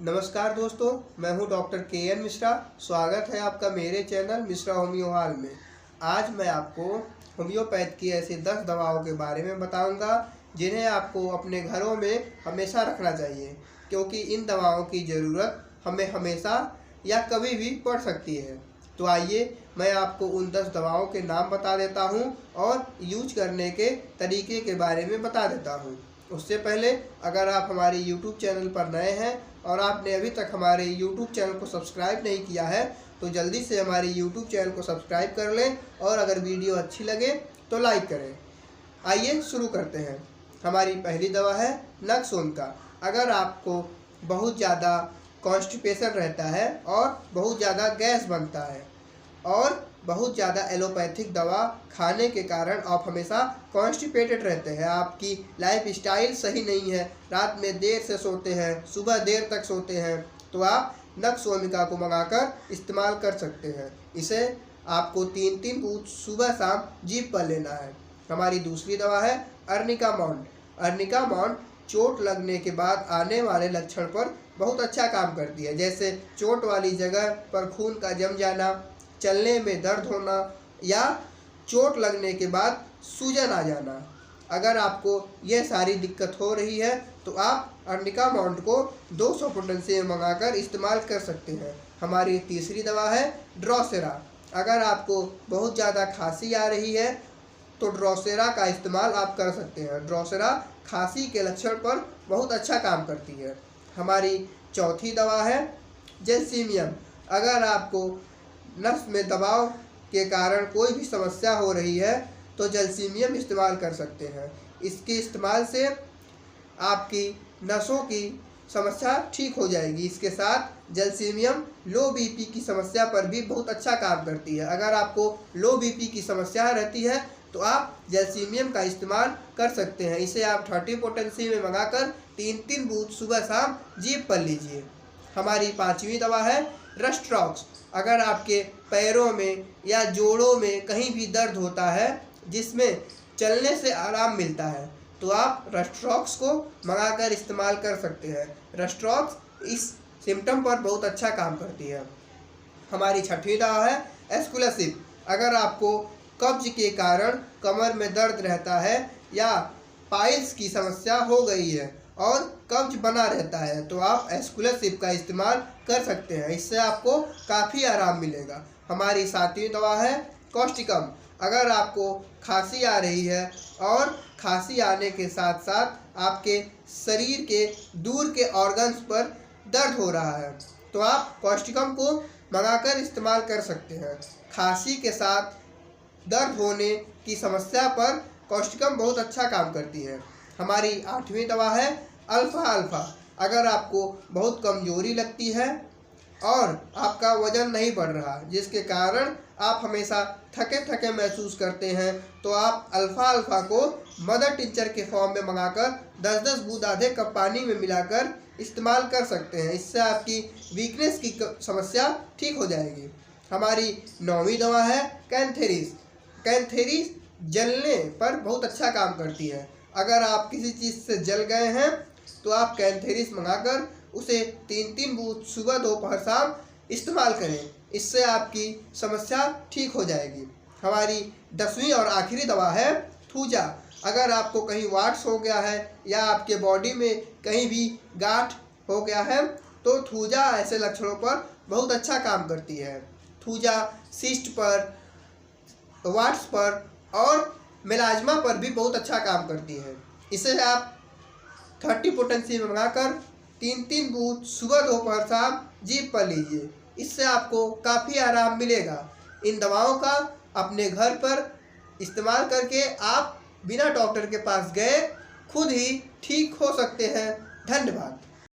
नमस्कार दोस्तों, मैं हूं डॉक्टर के.एन. मिश्रा। स्वागत है आपका मेरे चैनल मिश्रा होम्यो हॉल में। आज मैं आपको होम्योपैथ की ऐसी 10 दवाओं के बारे में बताऊंगा जिन्हें आपको अपने घरों में हमेशा रखना चाहिए, क्योंकि इन दवाओं की ज़रूरत हमें हमेशा या कभी भी पड़ सकती है। तो आइए मैं आपको उन 10 दवाओं के नाम बता देता हूं और यूज करने के तरीके के बारे में बता देता हूं। उससे पहले अगर आप हमारे YouTube चैनल पर नए हैं और आपने अभी तक हमारे YouTube चैनल को सब्सक्राइब नहीं किया है तो जल्दी से हमारे YouTube चैनल को सब्सक्राइब कर लें और अगर वीडियो अच्छी लगे तो लाइक करें। आइए शुरू करते हैं। हमारी पहली दवा है नक्सोनका। अगर आपको बहुत ज़्यादा कॉन्स्टिपेशन रहता है और बहुत ज़्यादा गैस बनता है और बहुत ज़्यादा एलोपैथिक दवा खाने के कारण आप हमेशा कॉन्स्टिपेटेड रहते हैं, आपकी लाइफ स्टाइल सही नहीं है, रात में देर से सोते हैं, सुबह देर तक सोते हैं, तो आप नक्सोनिका को मंगाकर इस्तेमाल कर सकते हैं। इसे आपको 3-3 बूंद सुबह शाम जीभ पर लेना है। हमारी दूसरी दवा है अर्निका मॉन्ड। अर्निका मॉन्ड चोट लगने के बाद आने वाले लक्षण पर बहुत अच्छा काम करती है, जैसे चोट वाली जगह पर खून का जम जाना, चलने में दर्द होना या चोट लगने के बाद सूजन आ जाना। अगर आपको यह सारी दिक्कत हो रही है तो आप अर्निका मॉन्ड को 200 पोटेंसी में मंगाकर इस्तेमाल कर सकते हैं। हमारी तीसरी दवा है ड्रोसेरा। अगर आपको बहुत ज़्यादा खांसी आ रही है तो ड्रोसेरा का इस्तेमाल आप कर सकते हैं। ड्रोसेरा खांसी के लक्षण पर बहुत अच्छा काम करती है। हमारी चौथी दवा है जेल्सीमियम। अगर आपको नस में दबाव के कारण कोई भी समस्या हो रही है तो जेल्सीमियम इस्तेमाल कर सकते हैं। इसके इस्तेमाल से आपकी नसों की समस्या ठीक हो जाएगी। इसके साथ जेल्सीमियम लो बीपी की समस्या पर भी बहुत अच्छा काम करती है। अगर आपको लो बीपी की समस्या रहती है तो आप जेल्सीमियम का इस्तेमाल कर सकते हैं। इसे आप 30 पोटेंसी में मंगाकर 3-3 बूंद सुबह शाम जीभ पर लीजिए। हमारी पांचवी दवा है रस्ट्रॉक्स। अगर आपके पैरों में या जोड़ों में कहीं भी दर्द होता है जिसमें चलने से आराम मिलता है तो आप रस्ट्रॉक्स को मंगाकर इस्तेमाल कर सकते हैं। रस्ट्रॉक्स इस सिम्टम पर बहुत अच्छा काम करती है। हमारी छठवीं दवा है एस्कुलसिब। अगर आपको कब्ज के कारण कमर में दर्द रहता है या पाइल्स की समस्या हो गई है और कब्ज बना रहता है तो आप एस्कुलसिब का इस्तेमाल कर सकते हैं। इससे आपको काफ़ी आराम मिलेगा। हमारी सातवीं दवा है कॉस्टिकम। अगर आपको खांसी आ रही है और खांसी आने के साथ साथ आपके शरीर के दूर के ऑर्गन्स पर दर्द हो रहा है तो आप कॉस्टिकम को मंगाकर इस्तेमाल कर सकते हैं। खांसी के साथ दर्द होने की समस्या पर कॉस्टिकम बहुत अच्छा काम करती है। हमारी आठवीं दवा है अल्फ़ा अल्फ़ा। अगर आपको बहुत कमजोरी लगती है और आपका वजन नहीं बढ़ रहा जिसके कारण आप हमेशा थके थके महसूस करते हैं तो आप अल्फ़ा अल्फ़ा को मदर टिंचर के फॉर्म में मंगाकर 10-10 बूंद आधे कप पानी में मिलाकर इस्तेमाल कर सकते हैं। इससे आपकी वीकनेस की समस्या ठीक हो जाएगी। हमारी नौवीं दवा है कैंथेरिस। कैंथेरिस जलने पर बहुत अच्छा काम करती है। अगर आप किसी चीज़ से जल गए हैं तो आप कैंथेरिस मंगाकर उसे 3-3 बूंद सुबह दोपहर शाम इस्तेमाल करें। इससे आपकी समस्या ठीक हो जाएगी। हमारी 10वीं और आखिरी दवा है थूजा। अगर आपको कहीं वाट्स हो गया है या आपके बॉडी में कहीं भी गांठ हो गया है तो थूजा ऐसे लक्षणों पर बहुत अच्छा काम करती है। थूजा सिस्ट पर, वाट्स पर और मेलाज्मा पर भी बहुत अच्छा काम करती है। इसे आप 30 पोटेंसी में मंगाकर 3-3 बूंद सुबह दोपहर शाम जीभ पर लीजिए। इससे आपको काफ़ी आराम मिलेगा। इन दवाओं का अपने घर पर इस्तेमाल करके आप बिना डॉक्टर के पास गए खुद ही ठीक हो सकते हैं। धन्यवाद।